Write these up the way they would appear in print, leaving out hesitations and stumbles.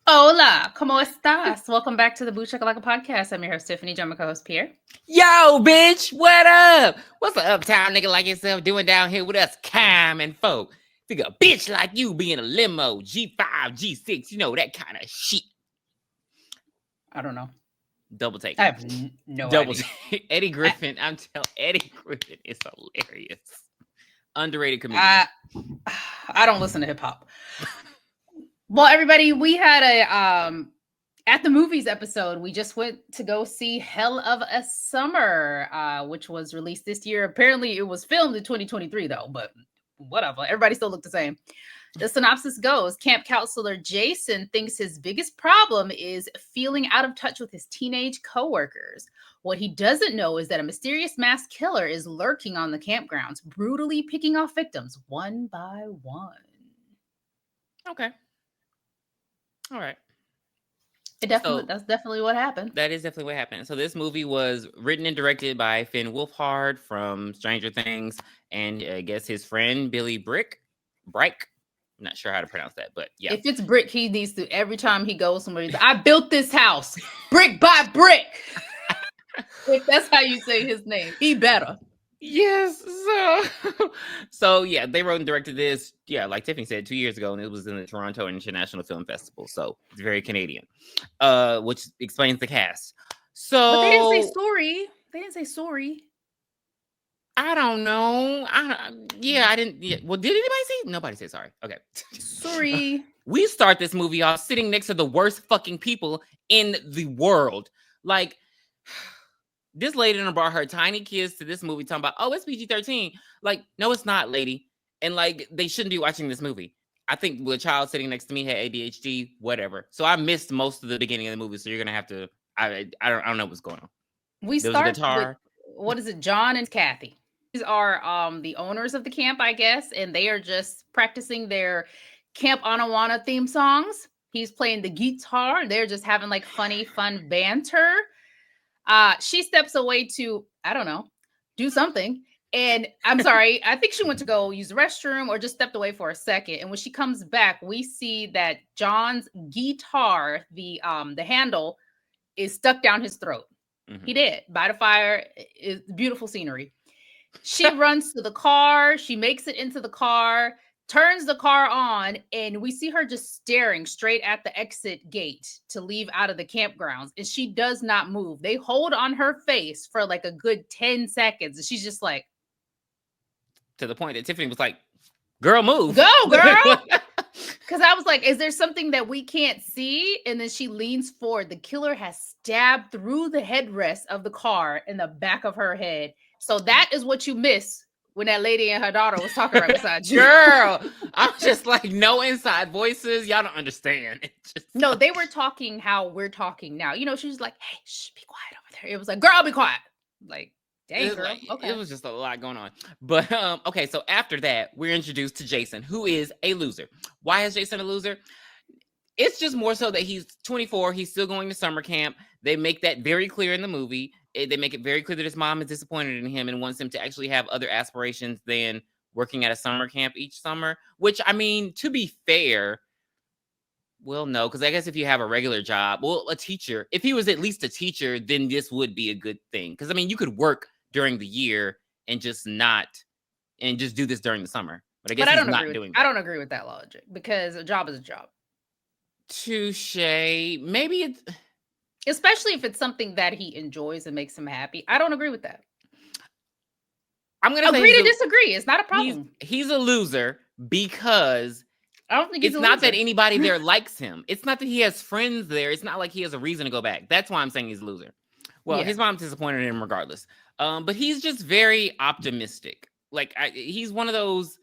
Hola, ¿cómo estás? Welcome back to the Boo Shakalaka podcast. I'm your host, Tiffany. I'm my co-host, Pierre. Yo, bitch, what up? What's the uptown nigga like yourself doing down here with us calm folk? Think a bitch like you be in a limo, G5, G6, you know, that kind of shit. I don't know. Double take. I have no Double idea. take. Eddie Griffin, I'm telling Eddie Griffin is hilarious. Underrated comedian. I don't listen to hip-hop. Well, everybody, we had a at the movies episode. We just went to go see Hell of a Summer, which was released this year. Apparently, it was filmed in 2023, though, but whatever. Everybody still looked the same. The synopsis goes, camp counselor Jason thinks his biggest problem is feeling out of touch with his teenage coworkers. What he doesn't know is that a mysterious mass killer is lurking on the campgrounds, brutally picking off victims one by one. Okay. All right. That's definitely what happened. That is definitely what happened. So this movie was written and directed by Finn Wolfhard from Stranger Things, and I guess his friend Billy Brick. I'm not sure how to pronounce that, but yeah. If it's brick, he needs to, every time he goes somewhere, I built this house brick by brick. If that's how you say his name, he better. Yes. So yeah, they wrote and directed this. Yeah, like Tiffany said, 2 years ago, and it was in the Toronto International Film Festival. So it's very Canadian, which explains the cast. So but they didn't say sorry. They didn't say sorry. I don't know. I didn't. Yeah. Well, did anybody say? Nobody said sorry. Okay. Sorry. We start this movie off sitting next to the worst fucking people in the world. Like, this lady done brought her tiny kids to this movie talking about, oh, it's PG-13. Like, no, it's not, lady. And like, they shouldn't be watching this movie. I think the child sitting next to me had ADHD, whatever. So I missed most of the beginning of the movie. So you're gonna have to. I don't know what's going on. We start with, what is it? John and Kathy. These are the owners of the camp, I guess, and they are just practicing their Camp Anawana theme songs. He's playing the guitar. They're just having like funny, fun banter. She steps away to, I don't know, do something. And I'm sorry, I think she went to go use the restroom or just stepped away for a second. And when she comes back, we see that John's guitar, the handle, is stuck down his throat. Mm-hmm. He did. By the fire. Is beautiful scenery. She runs to the car. She makes it into the car, turns the car on, and we see her just staring straight at the exit gate to leave out of the campgrounds. And she does not move. They hold on her face for like a good 10 seconds. And she's just like, to the point that Tiffany was like, girl, move. Go, girl. Because I was like, is there something that we can't see? And then she leans forward. The killer has stabbed through the headrest of the car in the back of her head. So that is what you miss when that lady and her daughter was talking right beside you. Girl, I'm just like, no inside voices. Y'all don't understand. No, they were talking how we're talking now. You know, she was like, hey, shh, be quiet over there. It was like, girl, be quiet. Like, dang, girl. Like, okay. It was just a lot going on. But, okay, so after that, we're introduced to Jason, who is a loser. Why is Jason a loser? It's just more so that he's 24. He's still going to summer camp. They make that very clear in the movie. They make it very clear that his mom is disappointed in him and wants him to actually have other aspirations than working at a summer camp each summer, which, I mean, to be fair, well, no, because I guess if you have a regular job, well, a teacher, if he was at least a teacher, then this would be a good thing. Because, I mean, you could work during the year and just do this during the summer. But I guess he's not doing that. I don't agree with that logic because a job is a job. Touche. Maybe it's... Especially if it's something that he enjoys and makes him happy. I don't agree with that. I'm going to agree to disagree. It's not a problem. He's a loser because I don't think it's not that anybody there likes him. It's not that he has friends there. It's not like he has a reason to go back. That's why I'm saying he's a loser. Well, his mom's disappointed in him regardless. But he's just very optimistic. Like, he's one of those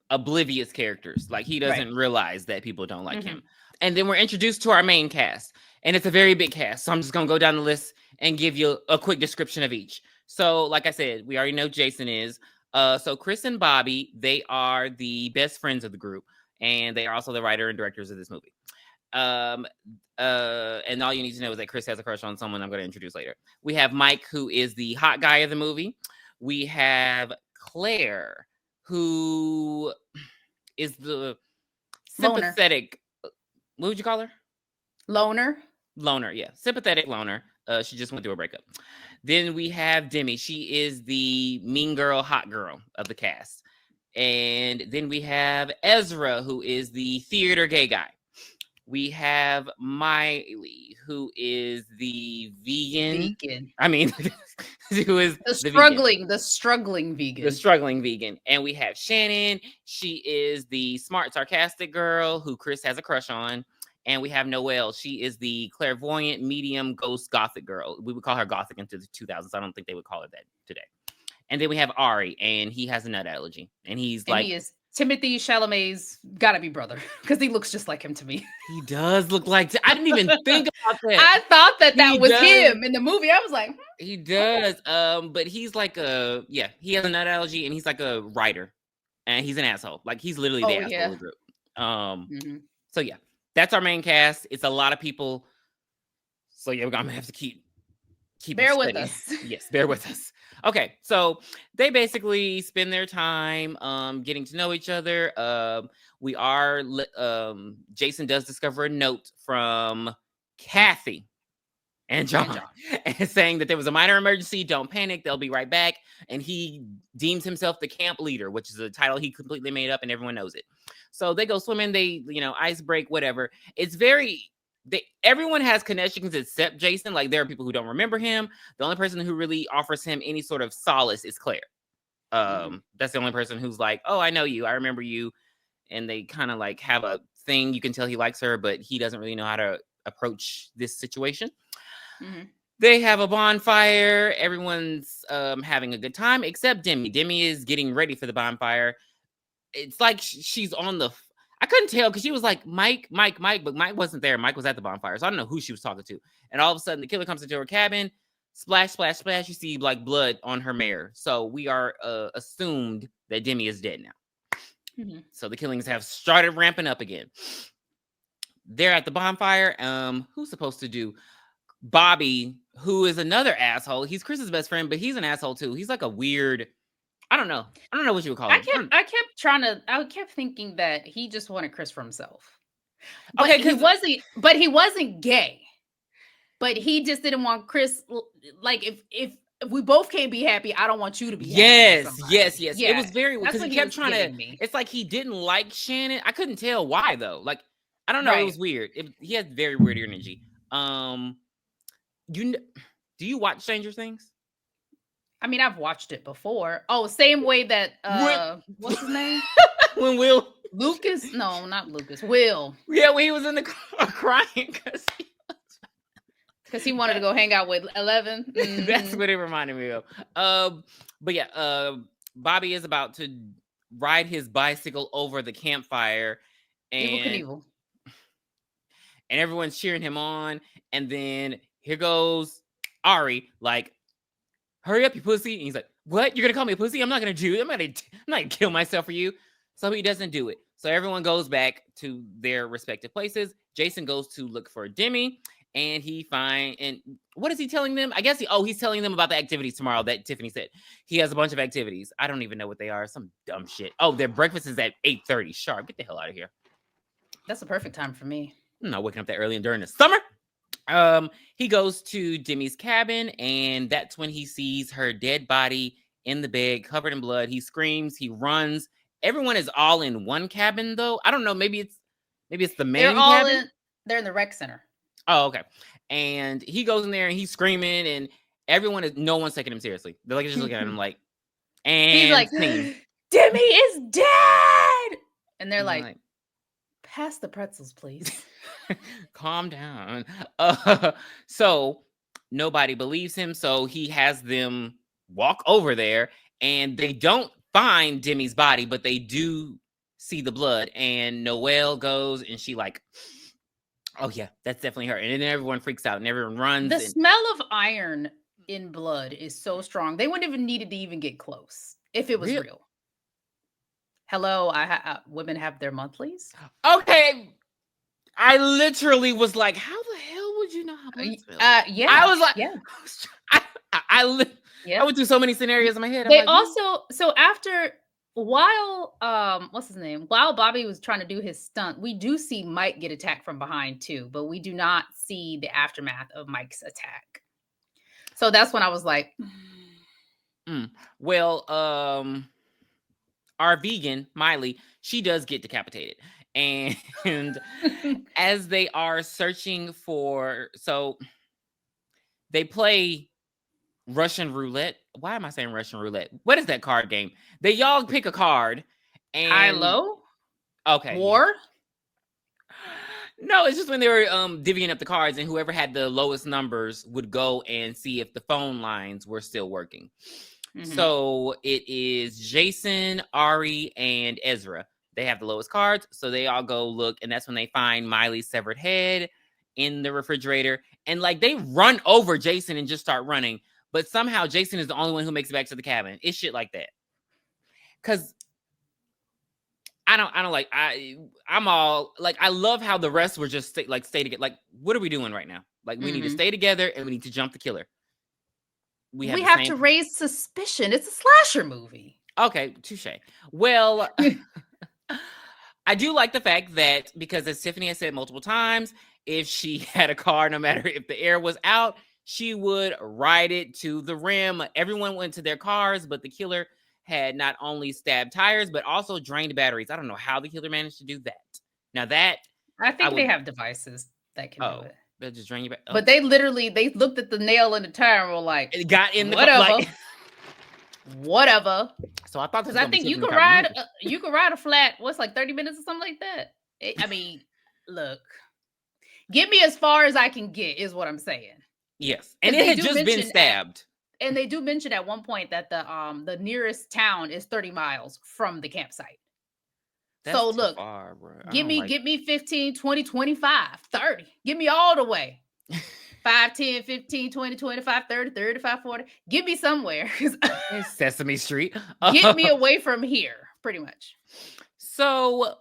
oblivious characters. Like, he doesn't realize that people don't like him. And then we're introduced to our main cast. And it's a very big cast. So I'm just going to go down the list and give you a quick description of each. So, like I said, we already know Jason is. So Chris and Bobby, they are the best friends of the group, and they are also the writer and directors of this movie. Um, and all you need to know is that Chris has a crush on someone I'm going to introduce later. We have Mike, who is the hot guy of the movie. We have Claire, who is the Loner. sympathetic. What would you call her? Loner. Loner, yeah, sympathetic loner. She just went through a breakup. Then we have Demi. She is the mean girl, hot girl of the cast. And then we have Ezra, who is the theater gay guy. We have Miley, who is the vegan. I mean, who is the struggling vegan. The struggling vegan. And we have Shannon. She is the smart, sarcastic girl who Chris has a crush on. And we have Noelle. She is the clairvoyant, medium, ghost, gothic girl. We would call her gothic into the 2000s. I don't think they would call her that today. And then we have Ari, and he has a nut allergy. And he's like... he is Timothy Chalamet's gotta be brother, because he looks just like him to me. He does look like... I didn't even think about that. I thought that was him in the movie. I was like... He does. But he's like a... Yeah, he has a nut allergy, and he's like a writer. And he's an asshole. Like, he's literally the asshole of the group. So, yeah. That's our main cast. It's a lot of people. So, yeah, we're going to have to keep bear with us. Yes, bear with us. Okay, so they basically spend their time getting to know each other. Jason does discover a note from Kathy and John. And saying that there was a minor emergency. Don't panic. They'll be right back. And he deems himself the camp leader, which is a title he completely made up and everyone knows it. So they go swimming. They, ice break, whatever. It's very... everyone has connections except Jason. Like, there are people who don't remember him. The only person who really offers him any sort of solace is Claire. That's the only person who's like, oh, I know you. I remember you. And they kind of like have a thing. You can tell he likes her, but he doesn't really know how to approach this situation. They have a bonfire. Everyone's having a good time except Demi. Demi is getting ready for the bonfire. It's like she's on the... I couldn't tell because she was like, Mike, but Mike wasn't there. Mike was at the bonfire. So I don't know who she was talking to. And all of a sudden, the killer comes into her cabin. Splash, splash, splash. You see like blood on her mare. So we are assumed that Demi is dead now. So the killings have started ramping up again. They're at the bonfire. Who's supposed to do? Bobby, who is another asshole. He's Chris's best friend, but he's an asshole too. He's like a weird... I don't know what you would call him. I kept thinking that he just wanted Chris for himself. But he wasn't gay. But he just didn't want Chris. Like, if we both can't be happy, I don't want you to be happy. Yes. Yeah, it was very... Because he kept trying to... It's like he didn't like Shannon. I couldn't tell why, though. Like, I don't know. Right. It was weird. He had very weird energy. Do you watch Stranger Things? I mean, I've watched it before. Oh, same way that what's his name? When Will Lucas? No, not Lucas. Will. Yeah, when he was in the car crying because he wanted to go hang out with 11. That's what it reminded me of. But yeah, Bobby is about to ride his bicycle over the campfire, and everyone's cheering him on. And then here goes Ari, like, hurry up, you pussy. And he's like, what? You're going to call me a pussy? I'm not going to do it. I'm not going to kill myself for you. So he doesn't do it. So everyone goes back to their respective places. Jason goes to look for Demi, and and what is he telling them? I guess he's telling them about the activities tomorrow that Tiffany said. He has a bunch of activities. I don't even know what they are. Some dumb shit. Oh, their breakfast is at 8:30 sharp. Get the hell out of here. That's the perfect time for me. I'm not waking up that early and during the summer. He goes to Demi's cabin, and that's when he sees her dead body in the bed, covered in blood. He screams, he runs. Everyone is all in one cabin, though. I don't know. Maybe it's the main cabin. They're in the rec center. Oh, okay. And he goes in there and he's screaming, and no one's taking him seriously. They're like just looking at him like, and he's like, Demi is dead. And they're like, pass the pretzels, please. Calm down. So nobody believes him. So he has them walk over there, and they don't find Demi's body, but they do see the blood. And Noelle goes, and she like, oh yeah, that's definitely her. And then everyone freaks out, and everyone runs. The smell of iron in blood is so strong. They wouldn't even needed to even get close. if it was Real? real. Hello, women have their monthlies. Okay. I literally was like, how the hell would you know how blood smells? I Yeah, was like, yeah, I, I, I, li- I yeah. went through so many scenarios in my head. I'm They like, really? also so after while what's his name? While Bobby was trying to do his stunt, we do see Mike get attacked from behind too, but we do not see the aftermath of Mike's attack. So that's when I was like, Mm. Well, our vegan Miley, she does get decapitated, and as they are searching for, so they play Russian roulette. Why am I saying Russian roulette? What is that card game? They y'all pick a card, high and low okay, yeah. war. No, it's just when they were divvying up the cards, and whoever had the lowest numbers would go and see if the phone lines were still working. Mhm. So it is Jason, Ari, and Ezra. They have the lowest cards, so they all go look, and that's when they find Miley's severed head in the refrigerator. And like they run over Jason and just start running, but somehow Jason is the only one who makes it back to the cabin. It's shit like that. Cause I don't like I'm all like I love how the rest were just stay together. Like, what are we doing right now? Like we need to Mhm. stay together and we need to jump the killer. We have We the have same. to raise suspicion. It's a slasher movie. Okay, touche. Well, I do like the fact that because as Tiffany has said multiple times, if she had a car, no matter if the air was out, she would ride it to the rim. Everyone went to their cars, but the killer had not only stabbed tires, but also drained batteries. I don't know how the killer managed to do that. Now that I I think they would, have devices that can do oh, it. they'll just drain you back. But Oh, they literally they looked at the nail in the tire and were like, it got in the car. whatever, Like, whatever. so I thought this Because was I gonna be think Tiffany type of movie. you could ride a flat. What's like 30 minutes or something like that. I mean, look, get me as far as I can get is what I'm saying. Yes, and Because it had just been stabbed. they do mention at one point that the nearest town is 30 miles from the campsite. That's So too look, far, bro. I don't like. give me 15, 20, 25, 30. Give me all the way. 5, 10, 15, 20, 25, 30, 35, 40. Get me somewhere. Sesame Street. Get me away from here, pretty much. So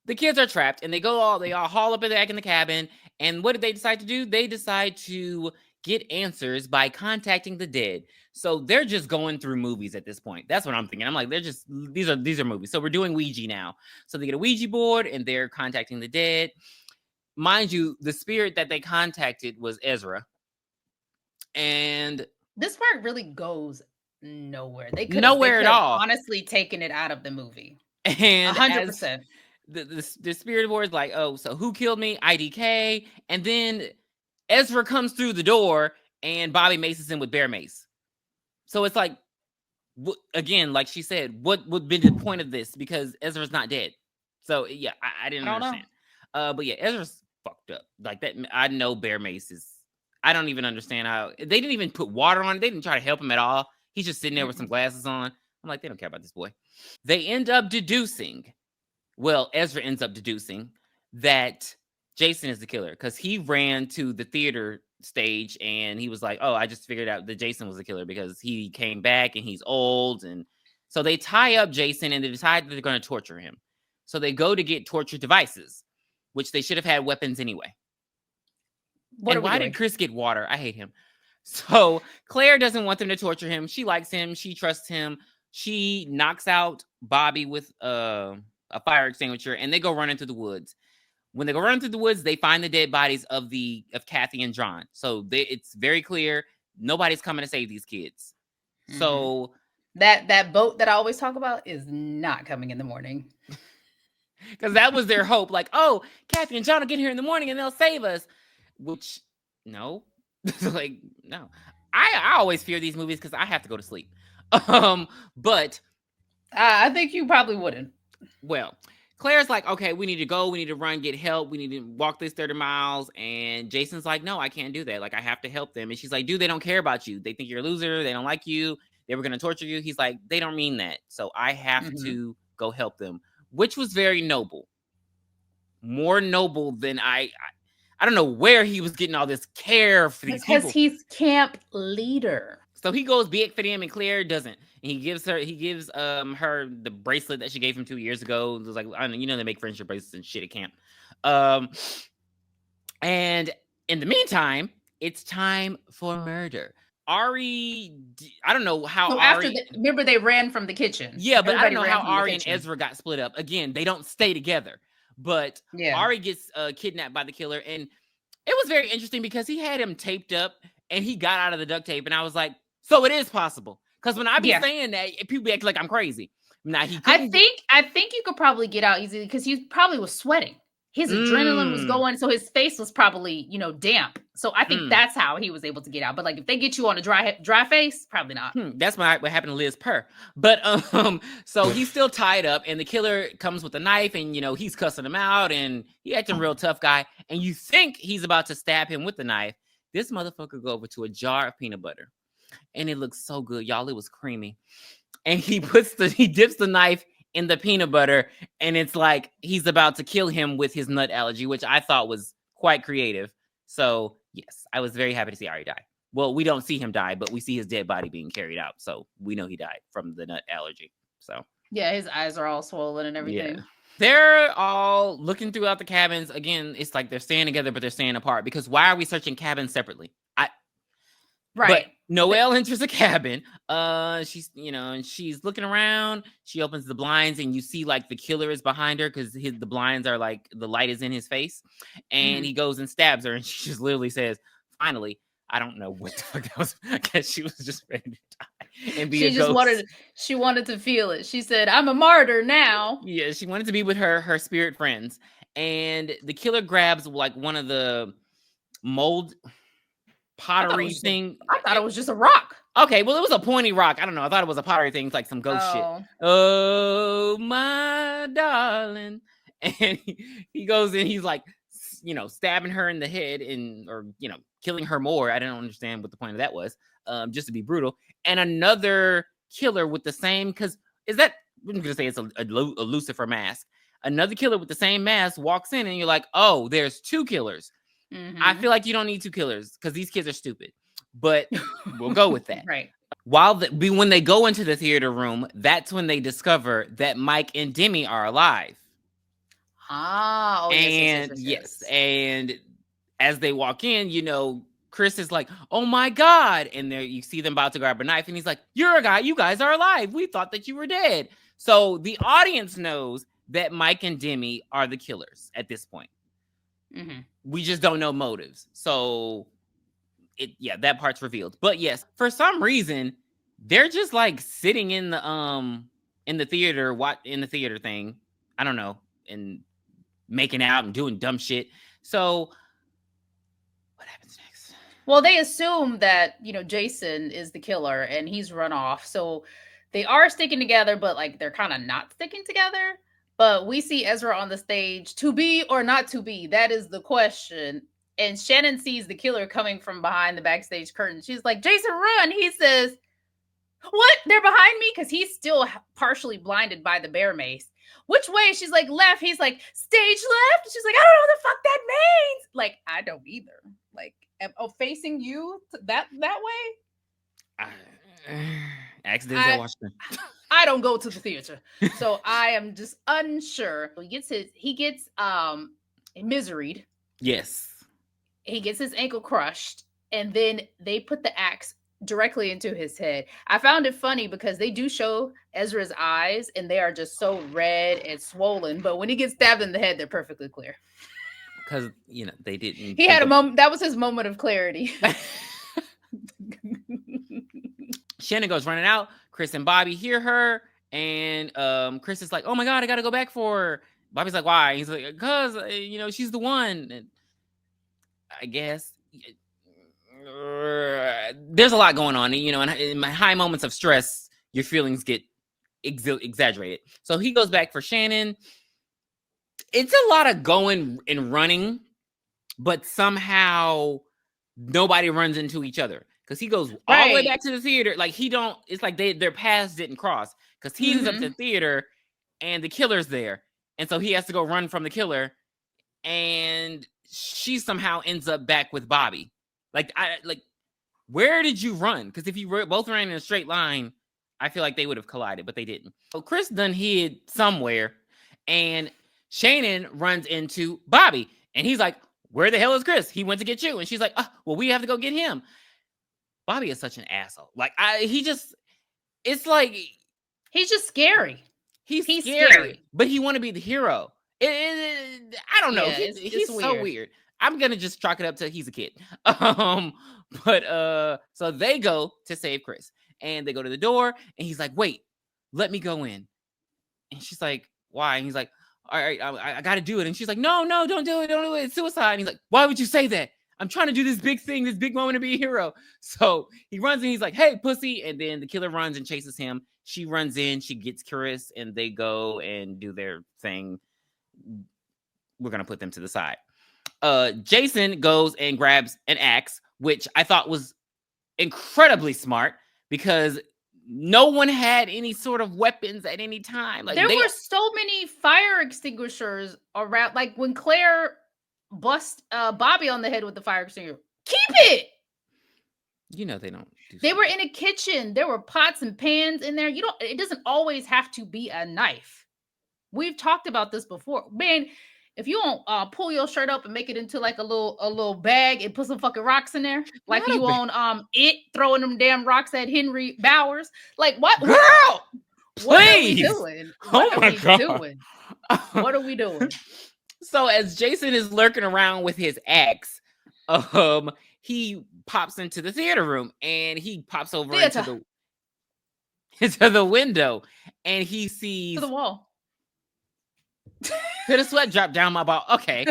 the kids are trapped and they all haul up back in the cabin. And what did they decide to do? They decide to get answers by contacting the dead. So they're just going through movies at this point. That's what I'm thinking. I'm like, they're just these are movies. So we're doing Ouija now. So they get a Ouija board and they're contacting the dead. Mind you, the spirit that they contacted was Ezra. And This part really goes nowhere. They nowhere could at have all. honestly taken it out of the movie. And as 100%. the spirit board is like, oh, so who killed me? IDK. And then Ezra comes through the door and Bobby maces him with bear mace. So it's like, again, like she said, what would be the point of this? Because Ezra's not dead. So yeah, I I didn't don't know. understand. But yeah, Ezra's fucked up. Like that, I know bear mace is. I don't even understand how they didn't even put water on it. They didn't try to help him at all. He's just sitting there with some Mm-mm. glasses on. I'm like, they don't care about this boy. They end up deducing, well, Ezra ends up deducing that Jason is the killer because he ran to the theater stage and he was like, oh, I just figured out that Jason was the killer because he came back and he's old. And so they tie up Jason and they decide that they're going to torture him. So they go to get torture devices, which they should have had weapons anyway. What are And we why did doing? Chris get water? I hate him. So Claire doesn't want them to torture him. She likes him. She trusts him. She knocks out Bobby with a fire extinguisher, and they go running through the woods. When they go running through the woods, they find the dead bodies of Kathy and John. So it's very clear nobody's coming to save these kids. Mm-hmm. So That boat that I always talk about is not coming in the morning. because that was their hope, like, oh, Kathy and John will get here in the morning and they'll save us. Which no, like no. I always fear these movies because I have to go to sleep. But I think you probably wouldn't. well, Claire's like, okay, we need to go. We need to run, get help. We need to walk this 30 miles. And Jason's like, no, I can't do that. Like, I have to help them. And she's like, dude, they don't care about you. They think you're a loser. They don't like you. They were going to torture you. He's like, they don't mean that. So I have Mm-hmm. to go help them, which was very noble. More noble than I don't know where he was getting all this care for these Because people. he's camp leader. So he goes big for them, and Claire doesn't. And he gives her the bracelet that she gave him 2 years ago. It was like, I don't know, you know, they make friendship bracelets and shit at camp. And in the meantime, it's time for murder. Ari, I don't know how So Ari. remember they ran from the kitchen. Yeah, but Everybody I don't know ran how from the Ari and kitchen. Ezra got split up. Again, they don't stay together. But Yeah. Ari gets kidnapped by the killer, and it was very interesting because he had him taped up, and he got out of the duct tape, and I was like, so it is possible. Because when I be saying that, people act like I'm crazy. Now he couldn't. I think you could probably get out easily because he probably was sweating. His adrenaline was going, so his face was probably, damp. So I think that's how he was able to get out. But like, if they get you on a dry face, probably not. That's what happened to Liz Purr. But so he's still tied up, and the killer comes with a knife, and he's cussing him out, and he acting real tough guy. And you think he's about to stab him with the knife. This motherfucker go over to a jar of peanut butter, and it looks so good, y'all. It was creamy, and he dips the knife in the peanut butter, and it's like he's about to kill him with his nut allergy, which I thought was quite creative. So yes, I was very happy to see Ari die. Well, we don't see him die, but we see his dead body being carried out, so we know he died from the nut allergy. So yeah, his eyes are all swollen and everything. Yeah. They're all looking throughout the cabins. Again, it's like they're staying together, but they're staying apart. Because why are we searching cabins separately? Right. But Noelle enters a cabin. She's, and she's looking around. She opens the blinds, and you see like the killer is behind her because the blinds are like the light is in his face, and he goes and stabs her, and she just literally says, "Finally." I don't know what the fuck that was. I guess she was just ready to die and be a ghost. She wanted to feel it. She said, "I'm a martyr now." Yeah, she wanted to be with her spirit friends, and the killer grabs like one of the mold pottery thing. I thought it was just a rock. Okay, well, it was a pointy rock. I don't know. I thought it was a pottery thing, like some ghost shit. Oh, my darling. And he goes in, he's like, stabbing her in the head or killing her more. I don't understand what the point of that was, just to be brutal. And another killer with the same, because I'm going to say it's a Lucifer mask. Another killer with the same mask walks in, and you're like, oh, there's two killers. I feel like you don't need two killers because these kids are stupid, but we'll go with that. Right. When they go into the theater room, that's when they discover that Mike and Demi are alive. Oh, yes. And as they walk in, Chris is like, "Oh my God!" And there you see them about to grab a knife, and he's like, "You're a guy. You guys are alive. We thought that you were dead." So the audience knows that Mike and Demi are the killers at this point. We just don't know motives. So that part's revealed. But yes, for some reason, they're just like sitting in the theater thing. I don't know, and making out and doing dumb shit. So what happens next? Well, they assume that, Jason is the killer and he's run off. So they are sticking together, but like they're kind of not sticking together. But we see Ezra on the stage, to be or not to be. That is the question. And Shannon sees the killer coming from behind the backstage curtain. She's like, "Jason, run." He says, "What? They're behind me?" Because he's still partially blinded by the bear mace. "Which way?" She's like, "Left." He's like, "Stage left?" She's like, "I don't know what the fuck that means." Like, I don't either. Like, facing you that way? Accidentally watched them. I don't go to the theater, so I am just unsure. He gets miseried. Yes. He gets his ankle crushed, and then they put the axe directly into his head. I found it funny because they do show Ezra's eyes, and they are just so red and swollen. But when he gets stabbed in the head, they're perfectly clear. Because they didn't. He had a moment. That was his moment of clarity. Shannon goes running out. Chris and Bobby hear her, and Chris is like, "Oh my God, I gotta go back for her." Bobby's like, "Why?" He's like, "Because she's the one." And I guess there's a lot going on, and in my high moments of stress, your feelings get exaggerated. So he goes back for Shannon. It's a lot of going and running, but somehow nobody runs into each other. Because he goes all the way back to the theater. Like it's like their paths didn't cross. Because he's up to the theater and the killer's there. And so he has to go run from the killer. And she somehow ends up back with Bobby. where did you run? Because if you both ran in a straight line, I feel like they would have collided, but they didn't. So Chris done hid somewhere, and Shannon runs into Bobby, and he's like, where the hell is Chris? He went to get you. And she's like, oh, well, we have to go get him. Bobby is such an asshole. Like, it's like... He's just scary. He's scary, but he want to be the hero. I don't know. Yeah, He's weird. so weird. I'm gonna just chalk it up to he's a kid. But so they go to save Chris, and they go to the door, and he's like, "Wait, let me go in." And she's like, "Why?" And he's like, "All right, I got to do it." And she's like, "No, don't do it. It's suicide." And he's like, "Why would you say that? I'm trying to do this big thing, this big moment to be a hero." So he runs and he's like, "Hey, pussy!" And then the killer runs and chases him. She runs in, she gets Chris, and they go and do their thing. We're gonna put them to the side. Jason goes and grabs an axe, which I thought was incredibly smart because no one had any sort of weapons at any time. Like, there were so many fire extinguishers around. Like when Claire bust Bobby on the head with the fire extinguisher. Keep it. You know they don't. They were in a kitchen. There were pots and pans in there. It doesn't always have to be a knife. We've talked about this before, man. If you don't pull your shirt up and make it into like a little bag and put some fucking rocks in there, like you on It throwing them damn rocks at Henry Bowers, like what? Girl, what are we doing? What oh my God. What are we doing? So as Jason is lurking around with his axe, he pops into the theater room and he pops over into the window and he sees to the wall. Could a sweat drop down my ball? Okay.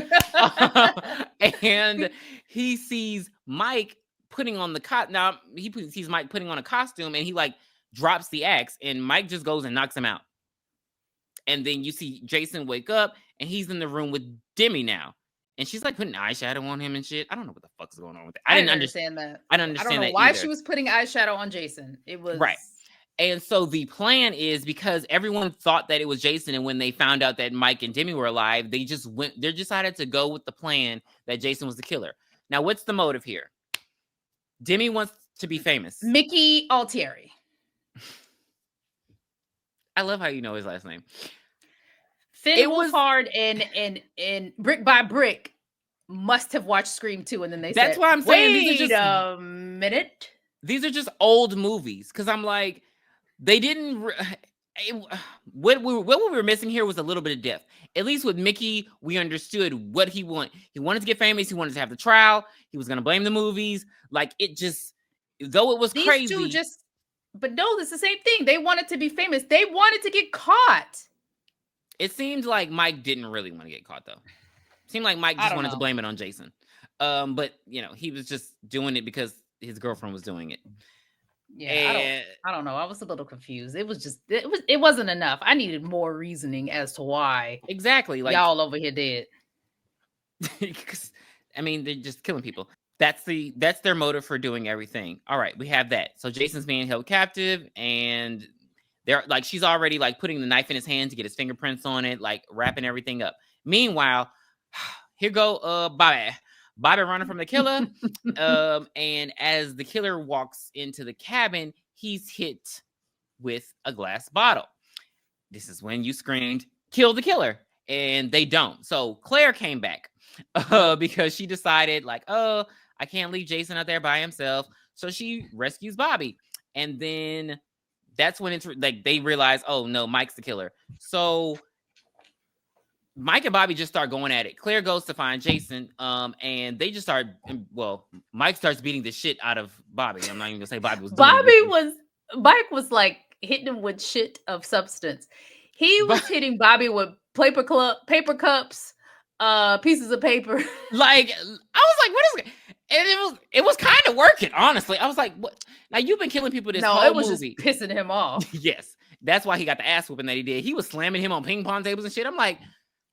And he sees Mike putting on the he sees Mike putting on a costume and he like drops the axe and Mike just goes and knocks him out. And then you see Jason wake up and he's in the room with Demi now. And she's like putting eyeshadow on him and shit. I don't know what the fuck's going on with that. I didn't understand that. I don't understand that why either. She was putting eyeshadow on Jason. It was right. And so the plan is because everyone thought that it was Jason, and when they found out that Mike and Demi were alive, they decided to go with the plan that Jason was the killer. Now, what's the motive here? Demi wants to be famous. Mickey Altieri. I love how you know his last name. Finn Wolfhard and Brick by Brick must have watched Scream 2, and then they That's why I'm saying these are just a minute. These are just old movies because I'm like, they didn't. What we were missing here was a little bit of depth. At least with Mickey, we understood what he wanted. He wanted to get famous. He wanted to have the trial. He was going to blame the movies. Like it just, though it was these crazy. But no, it's the same thing. They wanted to be famous. They wanted to get caught. It seemed like Mike didn't really want to get caught, though. It seemed like Mike just wanted to blame it on Jason. But he was just doing it because his girlfriend was doing it. Yeah, I don't know. I was a little confused. It wasn't enough. I needed more reasoning as to why exactly like y'all over here did. I mean, they're just killing people. That's their motive for doing everything. All right, we have that. So Jason's being held captive, and they're like she's already like putting the knife in his hand to get his fingerprints on it, like wrapping everything up. Meanwhile, here go Bobby running from the killer. And as the killer walks into the cabin, he's hit with a glass bottle. This is when you screamed, "Kill the killer." And they don't. So Claire came back because she decided like, oh, I can't leave Jason out there by himself. So she rescues Bobby. And then that's when it's like they realize, oh no, Mike's the killer. So Mike and Bobby just start going at it. Claire goes to find Jason, and they just start. Well, Mike starts beating the shit out of Bobby. I'm not even gonna say Bobby was. Mike was like hitting him with shit of substance. He was hitting Bobby with paper cups, pieces of paper. Like I was like, what is it? And it was kind of working, honestly. I was like, what? Now you've been killing people this whole movie. Just pissing him off. Yes, that's why he got the ass whooping that he did. He was slamming him on ping pong tables and shit. I'm like.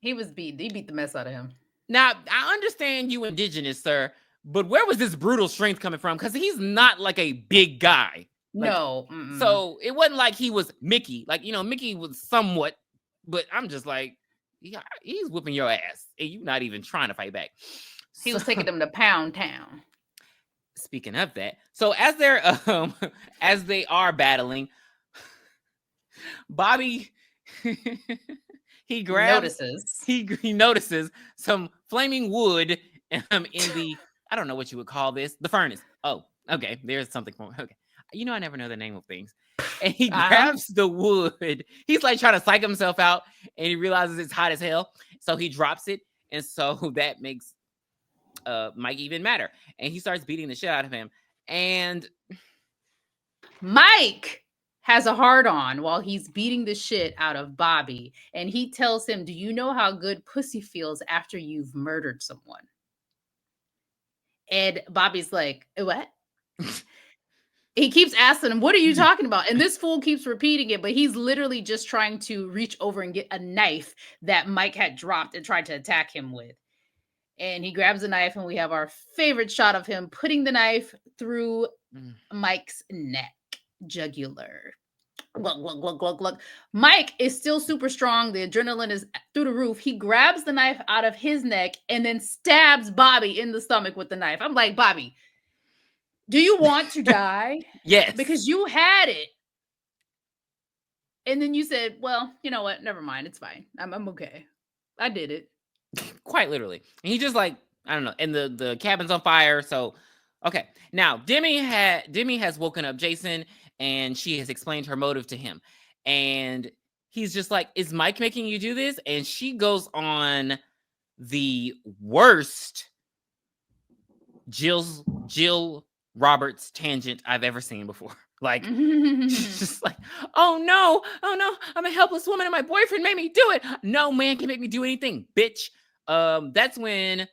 He beat the mess out of him. Now, I understand you indigenous, sir, but where was this brutal strength coming from? Because he's not like a big guy. Like, no. So it wasn't like he was Mickey. Like, Mickey was somewhat, but I'm just like, he's whipping your ass and you're not even trying to fight back. He was taking them to Pound Town. speaking of that, so as they're as they are battling, Bobby he grabs Notices. he notices some flaming wood in the, I don't know what you would call this, the furnace. Oh, okay, there's something for, okay. I never know the name of things. And he Uh-huh. grabs the wood. He's like trying to psych himself out, and he realizes it's hot as hell. So he drops it, and so that makes Mike even madder. And he starts beating the shit out of him. And Mike has a hard on while he's beating the shit out of Bobby. And he tells him, "Do you know how good pussy feels after you've murdered someone?" And Bobby's like, "What?" He keeps asking him, "What are you talking about?" And this fool keeps repeating it, but he's literally just trying to reach over and get a knife that Mike had dropped and tried to attack him with. And he grabs a knife, and we have our favorite shot of him putting the knife through Mike's neck, jugular. Glug, glug, glug, glug, glug. Mike is still super strong. The adrenaline is through the roof. He grabs the knife out of his neck and then stabs Bobby in the stomach with the knife. I'm like, Bobby, do you want to die? yes. Because you had it. And then you said, well, you know what? Never mind. It's fine. I'm okay. I did it. Quite literally. And he just like, I don't know, and the cabin's on fire. So okay. Now Demi has woken up Jason, and she has explained her motive to him. And he's just like, "Is Mike making you do this?" And she goes on the worst Jill Roberts tangent I've ever seen before. Like, she's just like, oh no, I'm a helpless woman and my boyfriend made me do it. No man can make me do anything, bitch. That's when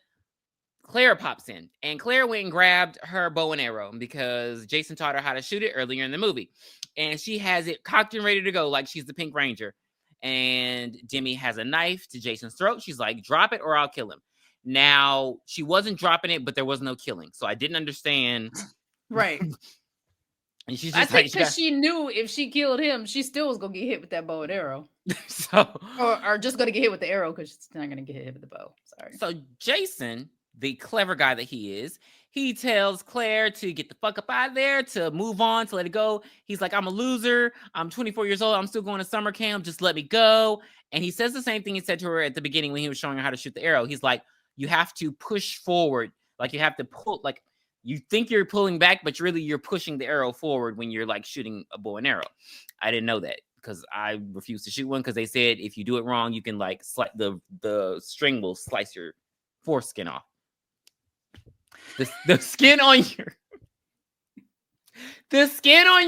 Claire pops in, and Claire went and grabbed her bow and arrow because Jason taught her how to shoot it earlier in the movie, and she has it cocked and ready to go like she's the Pink Ranger. And Demi has a knife to Jason's throat. She's like, drop it or I'll kill him. Now, she wasn't dropping it, but there was no killing, so I didn't understand. Right. And she's I just think like, because she knew if she killed him, she still was gonna get hit with that bow and arrow, so or just gonna get hit with the arrow because she's not gonna get hit with the bow. Sorry. So Jason, the clever guy that he is, he tells Claire to get the fuck up out of there, to move on, to let it go. He's like, I'm a loser. I'm 24 years old. I'm still going to summer camp. Just let me go. And he says the same thing he said to her at the beginning when he was showing her how to shoot the arrow. He's like, you have to push forward. Like, you have to pull, like, you think you're pulling back, but really you're pushing the arrow forward when you're like shooting a bow and arrow. I didn't know that, because I refused to shoot one, because they said if you do it wrong, you can like the string will slice your foreskin off. The skin on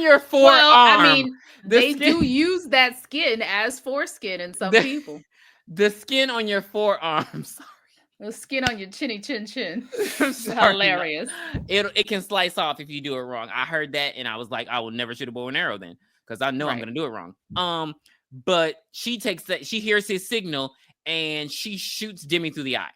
your forearm. Well, I mean, they skin, do use that skin as foreskin in some people. The skin on your forearm. Sorry. The skin on your chinny chin chin. Sorry, Hilarious. It can slice off if you do it wrong. I heard that, and I was like, I will never shoot a bow and arrow then, because I know I'm gonna do it wrong. But she takes that. She hears his signal, and she shoots Demi through the eye.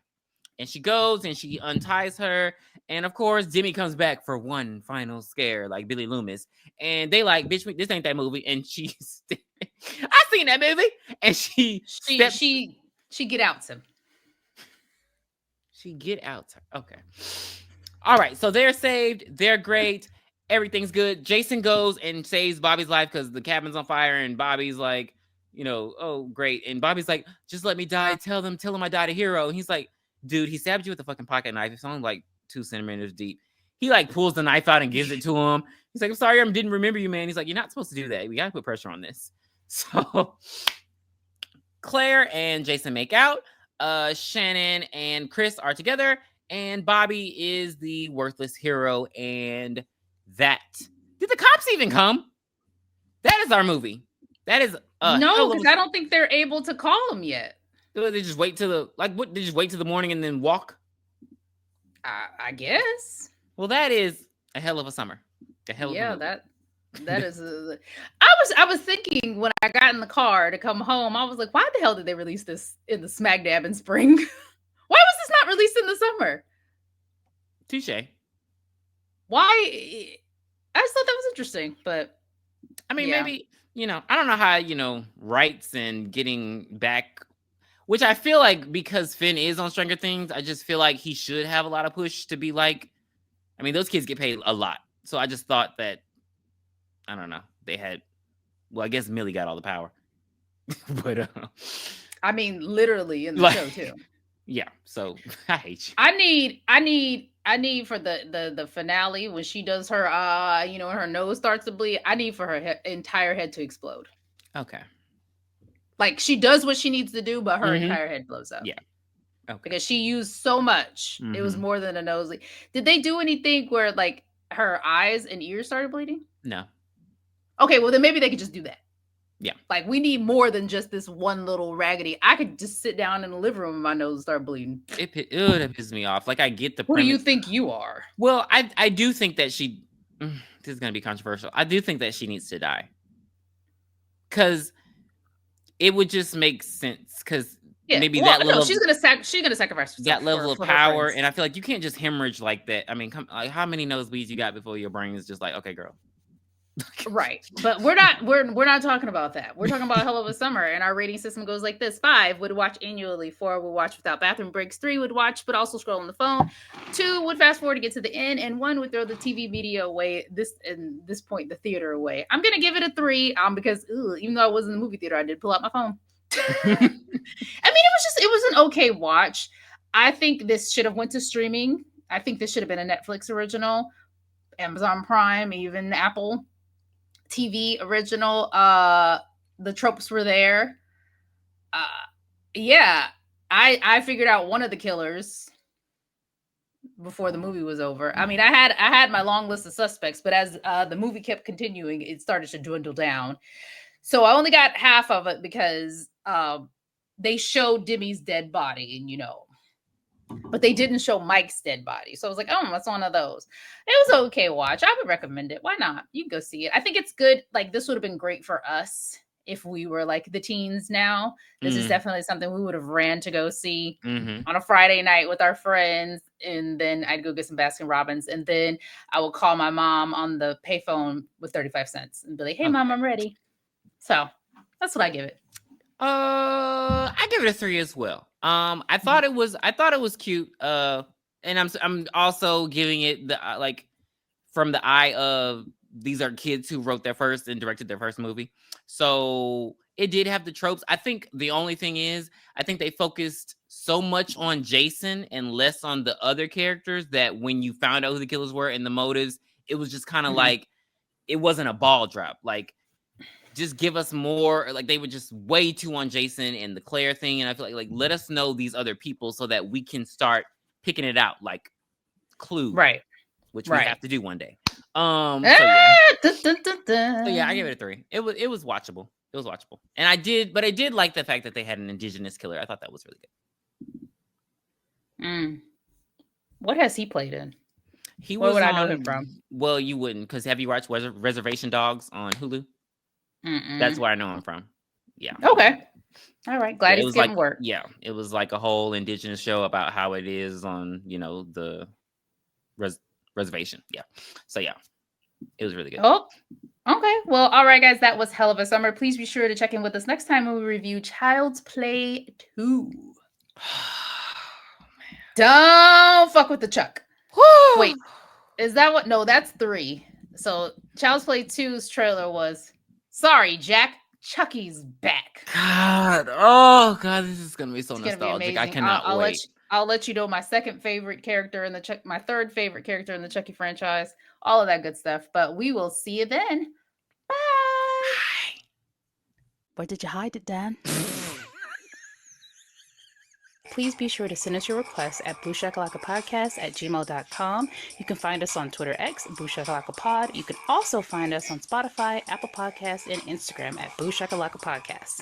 And she goes and she unties her. And of course, Demi comes back for one final scare, like Billy Loomis. And they like, bitch, this ain't that movie. And she's, I seen that movie. And she get outs him. She get out. Okay. All right. So they're saved. They're great. Everything's good. Jason goes and saves Bobby's life because the cabin's on fire. And Bobby's like, oh, great. And Bobby's like, just let me die. Tell him I died a hero. And he's like, dude, he stabbed you with a fucking pocket knife. It's only like 2 centimeters deep. He like pulls the knife out and gives it to him. He's like, I'm sorry, I didn't remember you, man. He's like, you're not supposed to do that. We gotta put pressure on this. So Claire and Jason make out. Shannon and Chris are together, and Bobby is the worthless hero. And that, did the cops even come? That is our movie. That is no, because I don't think they're able to call him yet. They just wait till they just wait till the morning and then walk? I guess. Well, that is a hell of a summer. That is. I was thinking when I got in the car to come home, I was like, why the hell did they release this in the smack dab in spring? Why was this not released in the summer? Touche. Why? I just thought that was interesting, but I mean, maybe, I don't know how, rights and getting back, which I feel like because Finn is on Stranger Things, I just feel like he should have a lot of push to be like, I mean, those kids get paid a lot. So I just thought that, I don't know, they had, well, I guess Millie got all the power. But I mean, literally in the like, show too. Yeah, so I hate you. I need for the finale when she does her her nose starts to bleed. I need for her entire head to explode. Okay. Like she does what she needs to do, but her Mhm. entire head blows up. Yeah. Okay. Because she used so much. It was more than a nose. Did they do anything where like her eyes and ears started bleeding? No. Okay, well then maybe they could just do that. Yeah. Like we need more than just this one little raggedy. I could just sit down in the living room and my nose start bleeding. That pisses me off. Like I get the Who premise. do you think you are? Well, I do think that she, this is going to be controversial. I do think that she needs to die. Because it would just make sense. Because maybe that level she's gonna sacrifice herself that level of power, and I feel like you can't just hemorrhage like that. I mean, like how many nosebleeds you got before your brain is just like, okay, girl. Right, but we're not talking about that. We're talking about Hell of a Summer, and our rating system goes like this: 5 would watch annually, 4 would watch without bathroom breaks, 3 would watch but also scroll on the phone, 2 would fast forward to get to the end, and 1 would throw the TV media away. This point, the theater away. I'm gonna give it a 3, because even though I was in the movie theater, I did pull out my phone. I mean, it was an okay watch. I think this should have went to streaming. I think this should have been a Netflix original, Amazon Prime, even Apple TV original. The tropes were there. Yeah, I figured out one of the killers before the movie was over. I mean, I had my long list of suspects, but as the movie kept continuing, it started to dwindle down. So I only got half of it because they showed Demi's dead body, and but they didn't show Mike's dead body. So I was like, oh, that's one of those. It was an okay watch. I would recommend it. Why not? You can go see it. I think it's good. Like, this would have been great for us if we were like the teens now. This is definitely something we would have ran to go see on a Friday night with our friends. And then I'd go get some Baskin Robbins. And then I would call my mom on the payphone with 35 cents and be like, hey, Mom, I'm ready. So that's what I give it. I give it a 3 as well. I thought it was cute. And I'm also giving it the like from the eye of these are kids who wrote their first and directed their first movie. So it did have the tropes. I think the only thing is I think they focused so much on Jason and less on the other characters that when you found out who the killers were and the motives, it was just kind of like it wasn't a ball drop. Like, just give us more. Like, they were just way too on Jason and the Claire thing, and I feel like let us know these other people so that we can start picking it out, like Clue, right? Which we have to do one day. So yeah, I give it a 3. It was watchable. It was watchable, and I did like the fact that they had an indigenous killer. I thought that was really good. What has he played in? Where would I know him from? Well, you wouldn't, because have you watched Reservation Dogs on Hulu? That's where I know him from. Yeah. Okay. All right. Glad he's getting work. Yeah. It was like a whole indigenous show about how it is on, the reservation. Yeah. So yeah, it was really good. Oh, okay. Well, all right, guys. That was Hell of a Summer. Please be sure to check in with us next time when we review Child's Play 2. Don't fuck with the Chuck. Wait, is that what? No, that's 3. So Child's Play 2's trailer was, sorry, Jack, Chucky's back. God, this is gonna be so nostalgic. I cannot wait. I'll let you know my second favorite character in my third favorite character in the Chucky franchise. All of that good stuff. But we will see you then. Bye. Bye. Where did you hide it, Dan? Please be sure to send us your requests at booshakalakapodcast@gmail.com. You can find us on Twitter X, booshakalakapod. You can also find us on Spotify, Apple Podcasts, and Instagram at booshakalakapodcast.